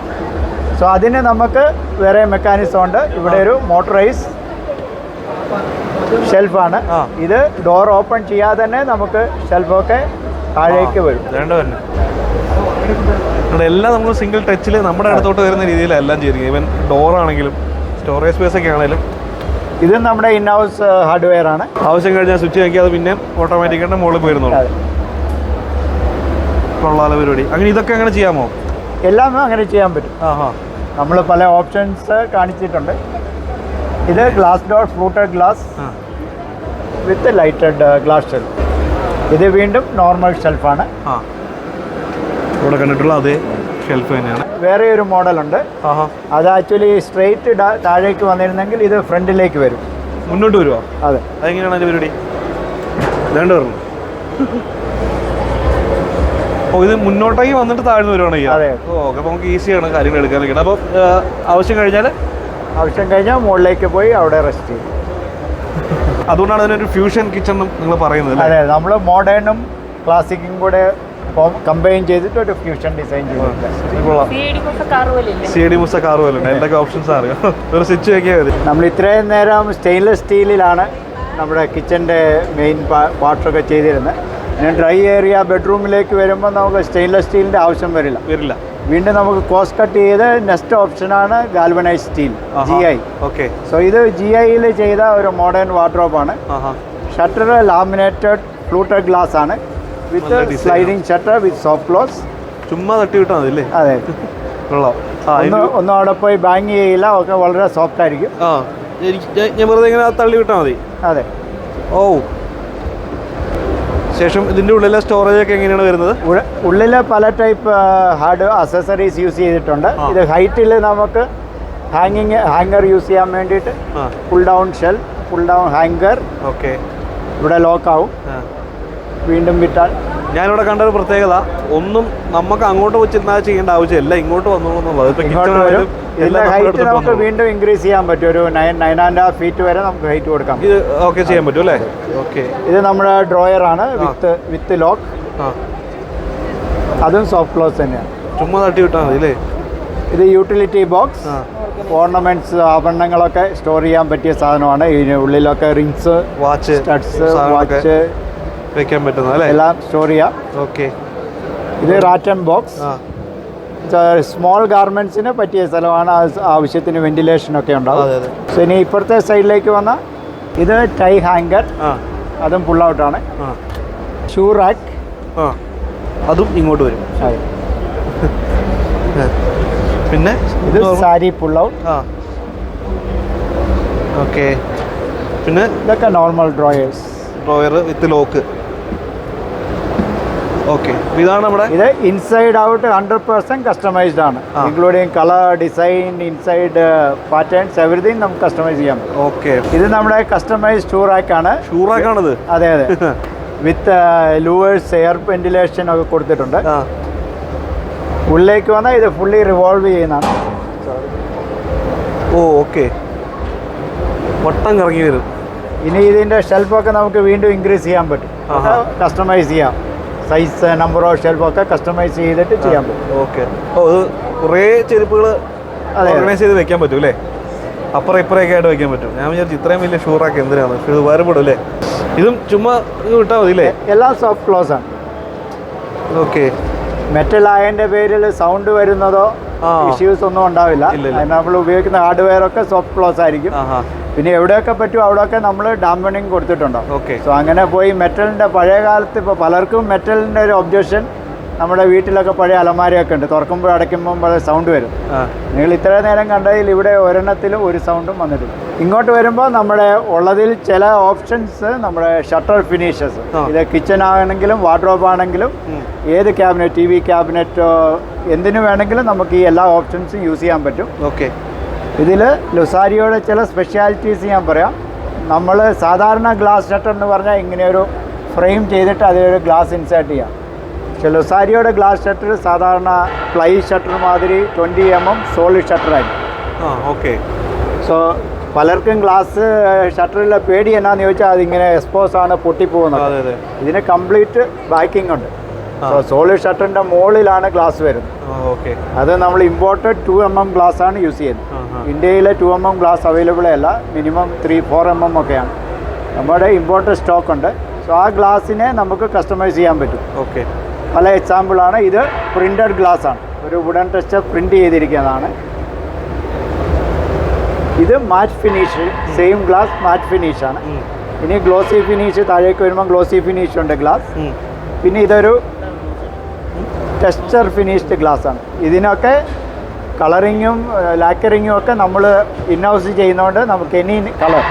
S2: സോ അതിന് നമുക്ക് വേറെ മെക്കാനിസം ഉണ്ട്. ഇവിടെ ഒരു മോട്ടറൈസ് ഷെൽഫാണ്. ഇത് ഡോർ ഓപ്പൺ ചെയ്യാതെ തന്നെ നമുക്ക് ഷെൽഫൊക്കെ താഴേക്ക് വരും.
S1: എല്ലാം നമ്മൾ സിംഗിൾ ടച്ചിൽ നമ്മുടെ അടുത്തോട്ട് വരുന്ന രീതിയിലാണ് എല്ലാം ചെയ്തിരിക്കുന്നത്. ഈവൻ ഡോറാണെങ്കിലും സ്റ്റോറേജ് സ്പേസ് ഒക്കെ ആണെങ്കിലും.
S2: ഇത് നമ്മുടെ ഇൻഹൗസ് ഹാർഡ്വെയർ ആണ്.
S1: ആവശ്യം കഴിഞ്ഞാൽ സ്വിച്ച് നോക്കി അത് പിന്നെ ഓട്ടോമാറ്റിക്കായിട്ട് മുകളിൽ പോയിരുന്നുള്ളൂ. കൊള്ളാലോ പരിപാടി. അങ്ങനെ ഇതൊക്കെ അങ്ങനെ ചെയ്യാമോ?
S2: എല്ലാം അങ്ങനെ ചെയ്യാൻ പറ്റും. നമ്മൾ പല ഓപ്ഷൻസ് കാണിച്ചിട്ടുണ്ട്. ഇത് glass door, fluted glass with lighted glass shelf. ഇത് വീണ്ടും നോർമൽ ഷെൽഫാണ്.
S1: ഇവിടെ കണ്ടിട്ടുള്ള അതേ ഷെൽഫ് തന്നെയാണ്.
S2: വേറെ ഒരു മോഡലുണ്ട്, അത് ആക്ച്വലി സ്ട്രെയിറ്റ് താഴേക്ക് വന്നിരുന്നെങ്കിൽ ഇത് ഫ്രണ്ടിലേക്ക് വരും,
S1: മുന്നോട്ട് വരുമോ?
S2: അതെ.
S1: അതെങ്ങനെയാണ് അതിൻ്റെ പരിപാടി? വേണ്ട പറഞ്ഞു. ഓ, ഇത് മുന്നോട്ടേക്ക് വന്നിട്ട് താഴ്ന്നു വരുവാണ് ചെയ്യുക.
S2: അതെ.
S1: ഓക്കെ, അപ്പോൾ നമുക്ക് ഈസിയാണ് കാര്യങ്ങൾ എടുക്കാനൊക്കെ. അപ്പോൾ ആവശ്യം കഴിഞ്ഞാൽ
S2: മുകളിലേക്ക് പോയി അവിടെ റെസ്റ്റ് ചെയ്യും.
S1: അതുകൊണ്ടാണ് അതിനൊരു ഫ്യൂഷൻ കിച്ചൺ നിങ്ങൾ പറയുന്നത്.
S2: അതെ, നമ്മൾ മോഡേണും ക്ലാസിക്കും കൂടെ കമ്പൈൻ ചെയ്തിട്ട് ഒരു ഫ്യൂഷൻ ഡിസൈൻ ചെയ്തിട്ടുണ്ട്.
S1: CD മുസ കാർ പോലെ എന്തൊക്കെ ഓപ്ഷൻസ് അറിയാം. ഒരു സ്വിച്ച് വെക്കിയാൽ മതി.
S2: നമ്മൾ ഇത്രയും നേരം സ്റ്റെയിൻലെസ് സ്റ്റീലിലാണ് നമ്മുടെ കിച്ചൻ്റെ മെയിൻ പാർട്സൊക്കെ ചെയ്തിരുന്നത്. പിന്നെ ഡ്രൈ ഏരിയ ബെഡ്റൂമിലേക്ക് വരുമ്പോൾ നമുക്ക് സ്റ്റെയിൻലെസ് സ്റ്റീലിൻ്റെ ആവശ്യം വരില്ല. വീണ്ടും നമുക്ക് കോസ്റ്റ് കട്ട് ചെയ്ത് നെക്സ്റ്റ് ഓപ്ഷനാണ് galvanise steel, GI.
S1: Okay,
S2: so ഇത് GIയിൽ ചെയ്ത ഒരു മോഡേൺ വാർഡ്രോബാണ്. ഷട്ടർ ലാമിനേറ്റഡ് ഫ്ലൂട്ടഡ് ഗ്ലാസ് ആണ് with sliding shutter with soft close.
S1: ചുമ്മാ തട്ടി വിട്ടാൽ മതി അല്ലേ?
S2: അതെ,
S1: കൊള്ളാം.
S2: ഒന്നും അവിടെ പോയി ബാങ് ചെയ്യില്ല, ഒക്കെ വളരെ സോഫ്റ്റ് ആയിരിക്കും.
S1: ഞാൻ വെറുതെ ഇങ്ങനെ തള്ളി വിട്ടാൽ മതി.
S2: അതെ.
S1: ഓ, ശേഷം ഇതിൻ്റെ ഉള്ളിലെ സ്റ്റോറേജ് ഒക്കെ എങ്ങനെയാണ് വരുന്നത്?
S2: ഉള്ളിൽ പല ടൈപ്പ് ഹാർഡ് അക്സസറീസ് യൂസ് ചെയ്തിട്ടുണ്ട്. ഇത് ഹൈറ്റിൽ നമുക്ക് ഹാങ്ങർ യൂസ് ചെയ്യാൻ വേണ്ടിയിട്ട് pull down shelf, pull down hunger.
S1: Okay,
S2: ഇവിടെ ലോക്ക് ആവും, വീണ്ടും വിട്ടാൽ.
S1: ഞാനിവിടെ കണ്ട ഒരു പ്രത്യേകത, ഒന്നും നമുക്ക് അങ്ങോട്ട് വെച്ചിരുന്നാൽ ചെയ്യേണ്ട ആവശ്യമില്ല, ഇങ്ങോട്ട് വന്നോളുന്നുള്ളത്.
S2: ഹൈറ്റ് നമുക്ക് വീണ്ടും ഇൻക്രീസ് ചെയ്യാൻ പറ്റും. ഒരു 9.5 ഫീറ്റ് വരെ നമുക്ക് ഹൈറ്റ് കൊടുക്കാം.
S1: ഇത് ഓക്കെ ചെയ്യാൻ പറ്റും അല്ലേ? ഓക്കെ.
S2: ഇത് നമ്മുടെ ഡ്രോയർ ആണ് വിത്ത് ലോക്ക്. അതും സോഫ്റ്റ് ക്ലോസ് തന്നെയാണ്.
S1: ചുമ്മാ തട്ടി വിട്ടാൽ മതി അല്ലേ?
S2: ഇത് യൂട്ടിലിറ്റി ബോക്സ്, ഓർണമെന്റ്സ്, ആഭരണങ്ങളൊക്കെ സ്റ്റോർ ചെയ്യാൻ പറ്റിയ സാധനമാണ്. ഇതിന് ഉള്ളിലൊക്കെ റിങ്സ്,
S1: വാച്ച്,
S2: സ്റ്റഡ്സ്, വാച്ച്
S1: വെക്കാൻ പറ്റുന്ന അല്ലേ? എല്ലാം
S2: സ്റ്റോർ ചെയ്യാം.
S1: ഓക്കെ.
S2: ഇത് റാറ്റൻ ബോക്സ്, സ്മോൾ ഗാർമെന്റ്സിന് പറ്റിയ സ്ഥലമാണ്. ആവശ്യത്തിന് വെന്റിലേഷൻ ഒക്കെ ഉണ്ടാവും. സോ ഇനി ഇപ്പുറത്തെ സൈഡിലേക്ക് വന്ന ഇത് ടൈ ഹാങ്കർ, അതും പുൾ ഔട്ടാണ്. ഷൂ റാക്ക്,
S1: അതും ഇങ്ങോട്ട് വരും. പിന്നെ
S2: ഇത് സാരി പുൾ ഔട്ട്.
S1: ഓക്കെ. പിന്നെ
S2: ഇതൊക്കെ നോർമൽ
S1: ഡ്രോയർ വിത്ത് ലോക്ക്. ഓക്കെ, ഇതാണ് നമ്മുടെ. ഇത്
S2: ഇൻസൈഡ് ഔട്ട് 100% കസ്റ്റമൈസ്ഡ് ആണ്, including colour, design, inside patterns, everything നമുക്ക് കസ്റ്റമൈസ് ചെയ്യാം.
S1: ഓക്കെ.
S2: ഇത് നമ്മുടെ കസ്റ്റമൈസ്ഡ് ഷൂ റാക്ക് ആണ്. അതെ അതെ, വിത്ത് ലൂവേഴ്സ്, എയർ വെന്റിലേഷൻ ഒക്കെ കൊടുത്തിട്ടുണ്ട്. ഉള്ളിലേക്ക് വന്നാൽ ഇത് ഫുള്ളി റിവോൾവ് ചെയ്യുന്നതാണ്.
S1: ഓ, ഓക്കെ. വട്ടം കറങ്ങി വരും.
S2: ഇനി ഇതിൻ്റെ ഷെൽഫൊക്കെ നമുക്ക് വീണ്ടും ഇൻക്രീസ് ചെയ്യാൻ പറ്റും, കസ്റ്റമൈസ് ചെയ്യാം. സൈസ് നമ്പർ ഓഫ് ഷെൽഫൊക്കെ കസ്റ്റമൈസ് ചെയ്തിട്ട് ചെയ്യാൻ പറ്റും.
S1: ഓക്കെ. ഓ, ഇത് കുറേ ചെരുപ്പുകൾ ഓർഗനൈസ് ചെയ്ത് വെക്കാൻ പറ്റും അല്ലേ? അപ്പുറം ഇപ്പുറമൊക്കെ ആയിട്ട് വെക്കാൻ പറ്റും. ഞാൻ വിചാരിച്ചു ഇത്രയും വലിയ ഷൂറാക്കി എന്തിനാണ്, പക്ഷേ ഇത് വേറെപ്പെടും അല്ലേ? ഇതും ചുമ്മാ ഇത് വിട്ടാൽ മതി അല്ലേ?
S2: എല്ലാം സോഫ്റ്റ് ക്ലോസ് ആണ്.
S1: ഓക്കെ.
S2: മെറ്റൽ ആയതിൻ്റെ പേരിൽ സൗണ്ട് വരുന്നതോ ഇഷ്യൂസ് ഒന്നും ഉണ്ടാവില്ല. നമ്മൾ ഉപയോഗിക്കുന്ന ഹാർഡ്വെയർ ഒക്കെ സോഫ്റ്റ് ക്ലോസ് ആയിരിക്കും. പിന്നെ എവിടെയൊക്കെ പറ്റും അവിടെയൊക്കെ നമ്മൾ ഡാമ്പണിങ് കൊടുത്തിട്ടുണ്ടാവും.
S1: ഓക്കെ.
S2: സോ അങ്ങനെ പോയി മെറ്റലിൻ്റെ പഴയ കാലത്ത് ഇപ്പോൾ പലർക്കും മെറ്റലിൻ്റെ ഒരു ഒബ്ജക്ഷൻ, നമ്മുടെ വീട്ടിലൊക്കെ പഴയ അലമാരയൊക്കെ ഉണ്ട്, തുറക്കുമ്പോൾ അടയ്ക്കുമ്പോൾ വളരെ സൗണ്ട് വരും. നിങ്ങൾ ഇത്ര നേരം കണ്ടതിൽ ഇവിടെ ഒരെണ്ണത്തിലും ഒരു സൗണ്ടും വന്നിട്ടില്ല. ഇങ്ങോട്ട് വരുമ്പോൾ നമ്മുടെ ഉള്ളതിൽ ചില ഓപ്ഷൻസ് നമ്മുടെ ഷട്ടർ ഫിനിഷസ്, ഇത് കിച്ചൺ ആണെങ്കിലും വാർഡ്രോബ് ആണെങ്കിലും ഏത് ക്യാബിനറ്റ്, ടി വി ക്യാബിനറ്റോ എന്തിനു വേണമെങ്കിലും നമുക്ക് ഈ എല്ലാ ഓപ്ഷൻസും യൂസ് ചെയ്യാൻ പറ്റും.
S1: ഓക്കെ.
S2: ഇതിൽ ലുസാരിയോയുടെ ചില സ്പെഷ്യാലിറ്റീസ് ഞാൻ പറയാം. നമ്മൾ സാധാരണ ഗ്ലാസ് ഷട്ടർ എന്ന് പറഞ്ഞാൽ ഇങ്ങനെ ഒരു ഫ്രെയിം ചെയ്തിട്ട് അതിലൊരു ഗ്ലാസ് ഇൻസേർട്ട് ചെയ്യാം. പക്ഷേ ലുസാരിയോയുടെ ഗ്ലാസ് ഷട്ടർ സാധാരണ പ്ലൈ ഷട്ടർ മാതിരി 20 mm സോളിഡ് ഷട്ടറായിരിക്കും.
S1: ഓക്കെ.
S2: സോ പലർക്കും ഗ്ലാസ് ഷട്ടറിലെ പേടി എന്നാന്ന് ചോദിച്ചാൽ അതിങ്ങനെ എക്സ്പോസ് ആണ്, പൊട്ടിപ്പോകുന്നത്. ഇതിന് കംപ്ലീറ്റ് ബാക്കിംഗ് ഉണ്ട്. സോ സോളിഡ് ഷട്ടറിൻ്റെ മുകളിലാണ് ഗ്ലാസ് വരുന്നത്. അത് നമ്മൾ ഇമ്പോർട്ടഡ് 2 mm ഗ്ലാസ് ആണ് യൂസ് ചെയ്യുന്നത്. ഇന്ത്യയിലെ 2 mm ഗ്ലാസ് അവൈലബിൾ അല്ല, മിനിമം 3-4 mm ഒക്കെയാണ് നമ്മുടെ ഇമ്പോർട്ടഡ് സ്റ്റോക്ക് ഉണ്ട്. സോ ആ ഗ്ലാസ്സിനെ നമുക്ക് കസ്റ്റമൈസ് ചെയ്യാൻ പറ്റും.
S1: ഓക്കെ.
S2: പല എക്സാമ്പിളാണ്. ഇത് പ്രിൻറ്റഡ് ഗ്ലാസ് ആണ്, ഒരു വുഡൻ ടെക്സ്ചർ പ്രിൻറ്റ് ചെയ്തിരിക്കുന്നതാണ്. ഇത് matte finish, same glass matte ഫിനിഷാണ്. ഇനി ഗ്ലോസി ഫിനിഷ് താഴേക്ക് വരുമ്പോൾ ഗ്ലോസി ഫിനിഷ് ഉണ്ട് ഗ്ലാസ്. പിന്നെ ഇതൊരു ടെക്സ്ചർ ഫിനിഷ്ഡ് ഗ്ലാസ് ആണ്. ഇതിനൊക്കെ കളറിങ്ങും ലാക്കറിങ്ങും ഒക്കെ നമ്മൾ ഇൻഹൗസ് ചെയ്യുന്നതുകൊണ്ട് നമുക്ക് എനി കളർ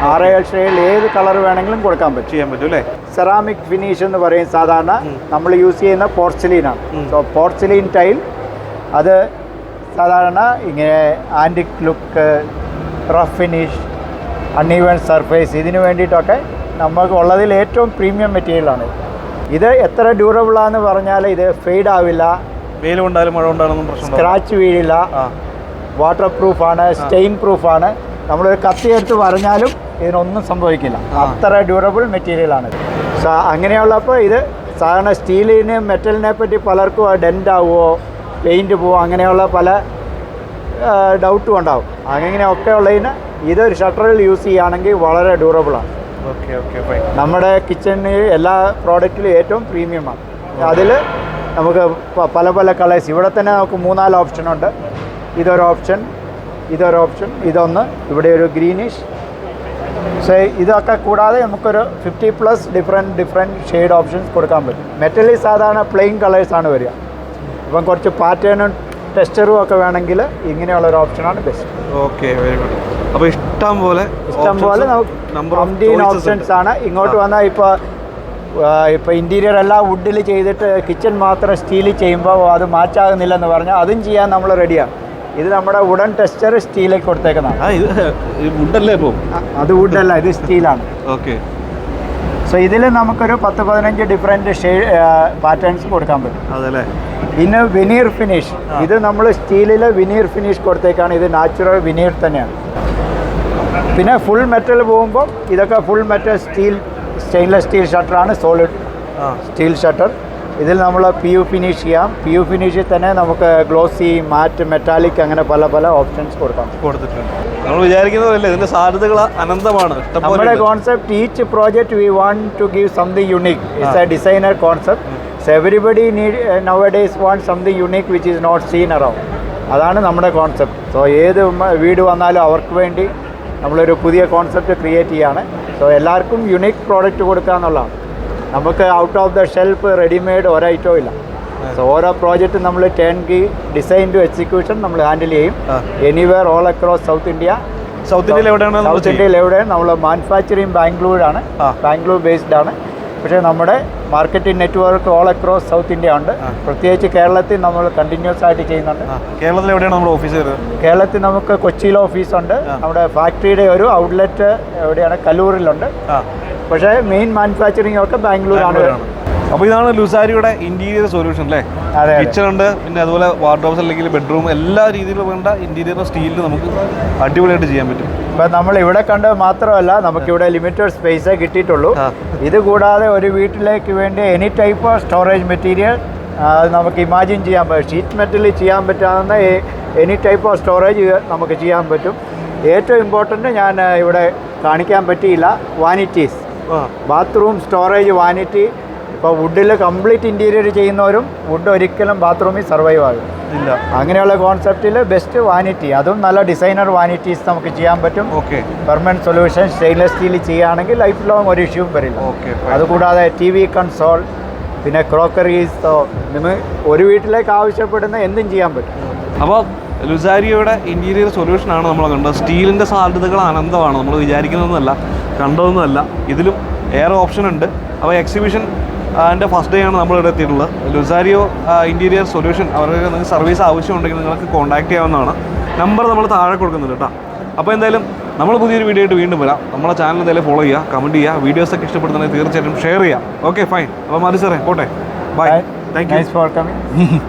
S2: 6-7 ഷെയ്ഡിൽ ഏത് കളർ വേണമെങ്കിലും കൊടുക്കാൻ പറ്റും,
S1: ചെയ്യാൻ പറ്റും അല്ലേ?
S2: സെറാമിക് ഫിനിഷ് എന്ന് പറയും. സാധാരണ നമ്മൾ യൂസ് ചെയ്യുന്ന പോർസിലീനാണ്. സോ പോർസിലീൻ ടൈൽ അത് സാധാരണ ഇങ്ങനെ antique look, rough finish, uneven surface, ഇതിന് വേണ്ടിയിട്ടൊക്കെ നമുക്ക് ഉള്ളതിൽ ഏറ്റവും പ്രീമിയം മെറ്റീരിയലാണ്. ഇത് എത്ര ഡ്യൂറബിളാന്ന് പറഞ്ഞാൽ ഇത് ഫെയ്ഡ് ആവില്ല,
S1: വെയിൽ കൊണ്ടാലും മഴ കൊണ്ടാലും പ്രശ്നം,
S2: സ്ക്രാച്ച് വീഴില്ല, വാട്ടർ പ്രൂഫാണ്, സ്റ്റെയിൻ പ്രൂഫാണ്. നമ്മളൊരു കത്തിയെടുത്ത് വരഞ്ഞാലും ഇതിനൊന്നും സംഭവിക്കില്ല, അത്ര ഡ്യൂറബിൾ മെറ്റീരിയലാണ്. സോ അങ്ങനെയുള്ളപ്പോൾ ഇത് സാധാരണ സ്റ്റീലിന് മെറ്റലിനെ പറ്റി പലർക്കും ഡെൻ്റ് ആവുമോ, പെയിൻറ്റ് പോവോ, അങ്ങനെയുള്ള പല ഡൗട്ടും ഉണ്ടാവും. അങ്ങനെയൊക്കെ ഉള്ളതിന് ഇതൊരു ഷട്ടറിൽ യൂസ് ചെയ്യുകയാണെങ്കിൽ വളരെ ഡ്യൂറബിളാണ്.
S1: ഓക്കെ. Okay, fine.
S2: നമ്മുടെ കിച്ചണിൽ എല്ലാ പ്രോഡക്റ്റിലും ഏറ്റവും പ്രീമിയമാണ്. അതിൽ നമുക്ക് പല പല കളേഴ്സ്, ഇവിടെ തന്നെ നമുക്ക് 3-4 ഓപ്ഷനുണ്ട്. ഇതൊരു ഓപ്ഷൻ, ഇതൊരു ഓപ്ഷൻ, ഇതൊന്ന്, ഇവിടെ ഒരു ഗ്രീനിഷ്. സോ ഇതൊക്കെ കൂടാതെ നമുക്കൊരു 50+ ഡിഫറെൻറ്റ് ഷെയ്ഡ് ഓപ്ഷൻസ് കൊടുക്കാൻ പറ്റും. മെറ്റലിൽ സാധാരണ പ്ലെയിൻ കളേഴ്സാണ് വരിക. ഇപ്പം കുറച്ച് പാറ്റേണും ടെക്സ്ചറും ഒക്കെ വേണമെങ്കിൽ ഇങ്ങനെയുള്ളൊരു ഓപ്ഷനാണ് ബെസ്റ്റ്.
S1: Okay, very good. അപ്പോൾ ഇഷ്ടം പോലെ
S2: നമുക്ക് 15 ഓപ്ഷൻസ് ആണ്. ഇങ്ങോട്ട് വന്നാൽ ഇപ്പോൾ ഇൻറ്റീരിയർ എല്ലാം വുഡിൽ ചെയ്തിട്ട് കിച്ചൺ മാത്രം സ്റ്റീലിൽ ചെയ്യുമ്പോൾ അത് മാച്ചാകുന്നില്ലെന്ന് പറഞ്ഞാൽ അതും ചെയ്യാൻ നമ്മൾ റെഡിയാണ്. ഇത് നമ്മുടെ വുഡൻ ടെക്സ്ചർ സ്റ്റീലേക്ക് കൊടുത്തേക്കുന്നതാണ്.
S1: വുഡല്ലേ? ഇപ്പോൾ
S2: അത് വുഡല്ല, ഇത് സ്റ്റീലാണ്.
S1: ഓക്കെ.
S2: സോ ഇതിൽ നമുക്കൊരു 10-15 ഡിഫറെൻറ്റ് പാറ്റേൺസ് കൊടുക്കാൻ പറ്റും.
S1: അതല്ലേ?
S2: പിന്നെ വിനീർ ഫിനിഷ്, ഇത് നമ്മൾ സ്റ്റീലിൽ വിനീർ ഫിനിഷ് കൊടുത്തേക്കാണ്. ഇത് നാച്ചുറൽ വിനീർ തന്നെയാണ്. പിന്നെ ഫുൾ മെറ്റൽ പോകുമ്പോൾ ഇതൊക്കെ ഫുൾ മെറ്റൽ സ്റ്റെയിൻലെസ് സ്റ്റീൽ ഷട്ടറാണ്, സോളിഡ് സ്റ്റീൽ ഷട്ടർ. ഇതിൽ നമ്മൾ PU ഫിനിഷ് ചെയ്യാം. PU ഫിനിഷിൽ തന്നെ നമുക്ക് ഗ്ലോസി, മാറ്റ്, മെറ്റാലിക്, അങ്ങനെ പല പല ഓപ്ഷൻസ്
S1: കൊടുത്തിട്ടുണ്ട്. നമ്മൾ വിചാരിക്കുന്നതല്ലേ, ഇതിൻ്റെ സാധ്യതകൾ അനന്തമാണ്.
S2: നമ്മുടെ concept, each project we want to give something unique. It's a designer concept. So everybody need nowadays want something unique which is not seen around. അതാണ് നമ്മുടെ കോൺസെപ്റ്റ്. സോ ഏത് വീട് വന്നാലും അവർക്ക് വേണ്ടി നമ്മളൊരു പുതിയ കോൺസെപ്റ്റ് ക്രിയേറ്റ് ചെയ്യാണ്. സോ എല്ലാവർക്കും യുണീക്ക് പ്രോഡക്റ്റ് കൊടുക്കുക എന്നുള്ളതാണ്. നമുക്ക് out of the shelf readymade ഒരൈറ്റവും ഇല്ല. സോ ഓരോ പ്രോജക്റ്റും നമ്മൾ ടേൺകി ഡിസൈൻ ടു എക്സിക്യൂഷൻ നമ്മൾ ഹാൻഡിൽ ചെയ്യും. എനിവെയർ ഓൾ അക്രോസ് സൗത്ത് ഇന്ത്യയിൽ എവിടെയാണ് നമ്മൾ മാനുഫാക്ചറിങ് ബാംഗ്ലൂരാണ്, ബാംഗ്ലൂർ ബേസ്ഡ് ആണ്. പക്ഷേ നമ്മുടെ marketing network all across south India ഉണ്ട്. പ്രത്യേകിച്ച് കേരളത്തിൽ നമ്മൾ കണ്ടിന്യൂസ് ആയിട്ട് ചെയ്യുന്നുണ്ട്.
S1: കേരളത്തിൽ എവിടെയാണ് നമ്മുടെ ഓഫീസ്?
S2: കേരളത്തിൽ നമുക്ക് കൊച്ചിയിൽ ഓഫീസുണ്ട്. നമ്മുടെ ഫാക്ടറിയുടെ ഒരു ഔട്ട്ലെറ്റ് എവിടെയാണ്, കല്ലൂരിലുണ്ട്. പക്ഷേ മെയിൻ മാനുഫാക്ചറിങ് ഒക്കെ ബാംഗ്ലൂരാണ്.
S1: അപ്പോൾ ഇതാണ് ലുസാരിയുടെ ഇന്റീരിയർ സൊല്യൂഷൻ അല്ലേ?
S2: അതെ.
S1: കിച്ചൺ ഉണ്ട്, പിന്നെ അതുപോലെ വാർഡ്രോബ്സ് അല്ലെങ്കിൽ ബെഡ്റൂം, എല്ലാ രീതിയിലും വേണ്ട ഇന്റീരിയർ സ്റ്റീലിൽ നമുക്ക് അടിപൊളിയായിട്ട് ചെയ്യാൻ പറ്റും.
S2: ഇപ്പം നമ്മൾ ഇവിടെ കണ്ടത് മാത്രമല്ല, നമുക്കിവിടെ ലിമിറ്റഡ് സ്പേസേ കിട്ടിയിട്ടുള്ളൂ. ഇത് കൂടാതെ ഒരു വീട്ടിലേക്ക് വേണ്ടി any type of storage material നമുക്ക് ഇമാജിൻ ചെയ്യാൻ പറ്റും. ഷീറ്റ് മെറ്റലിൽ ചെയ്യാൻ പറ്റാവുന്ന എനി ടൈപ്പ് ഓഫ് സ്റ്റോറേജ് നമുക്ക് ചെയ്യാൻ പറ്റും. ഏറ്റവും ഇമ്പോർട്ടൻറ്റ് ഞാൻ ഇവിടെ കാണിക്കാൻ പറ്റിയില്ല, വാനിറ്റീസ്. Bathroom storage vanity. ഇപ്പോൾ വുഡിൽ കംപ്ലീറ്റ് ഇൻറ്റീരിയർ ചെയ്യുന്നവരും വുഡ് ഒരിക്കലും ബാത്റൂമിൽ സർവൈവ് ആകും
S1: ഇല്ല.
S2: അങ്ങനെയുള്ള കോൺസെപ്റ്റിൽ ബെസ്റ്റ് വാനിറ്റി, അതും നല്ല ഡിസൈനർ വാനിറ്റീസ് നമുക്ക് ചെയ്യാൻ പറ്റും.
S1: Okay.
S2: Permanent solution stainless steel ചെയ്യുകയാണെങ്കിൽ ലൈഫ് ലോങ് ഒരു ഇഷ്യൂവും വരില്ല.
S1: ഓക്കെ.
S2: അതുകൂടാതെ TV കൺസോൾ, പിന്നെ ക്രോക്കറീസ്, ഒരു വീട്ടിലേക്ക് ആവശ്യപ്പെടുന്ന എന്തും ചെയ്യാൻ പറ്റും.
S1: അപ്പോൾ ലുസാരിയോയുടെ ഇൻറ്റീരിയർ സൊല്യൂഷനാണ് നമ്മൾ കണ്ടത്. സ്റ്റീലിൻ്റെ സാധ്യതകൾ അനന്തമാണ്, നമ്മൾ വിചാരിക്കുന്നതൊന്നുമല്ല, കണ്ടതൊന്നുമല്ല. ഇതിലും ഏറെ ഓപ്ഷൻ ഉണ്ട്. അപ്പോൾ എക്സിബിഷൻ അതിൻ്റെ ഫസ്റ്റ് ഡേ ആണ് നമ്മളിവിടെ എത്തിയിട്ടുള്ളത്. ലുസാരിയോ ഇൻറ്റീരിയർ സൊല്യൂഷൻ, അവർക്ക് നിങ്ങൾക്ക് സർവീസ് ആവശ്യമുണ്ടെങ്കിൽ നിങ്ങൾക്ക് കോൺടാക്ട് ചെയ്യാവുന്നതാണ്. നമ്പർ നമ്മൾ താഴെ കൊടുക്കുന്നുണ്ട് കേട്ടോ. അപ്പോൾ എന്തായാലും നമ്മൾ പുതിയൊരു വീഡിയോ ആയിട്ട് വീണ്ടും വരാം. നമ്മളെ ചാനൽ എന്തായാലും ഫോളോ ചെയ്യുക, കമൻറ്റ് ചെയ്യുക, വീഡിയോസൊക്കെ ഇഷ്ടപ്പെടുന്നുണ്ടെങ്കിൽ തീർച്ചയായിട്ടും ഷെയർ ചെയ്യുക. Okay, fine. അപ്പോൾ മാറി സാറേ പോട്ടെ, bye. Thank you
S2: for coming.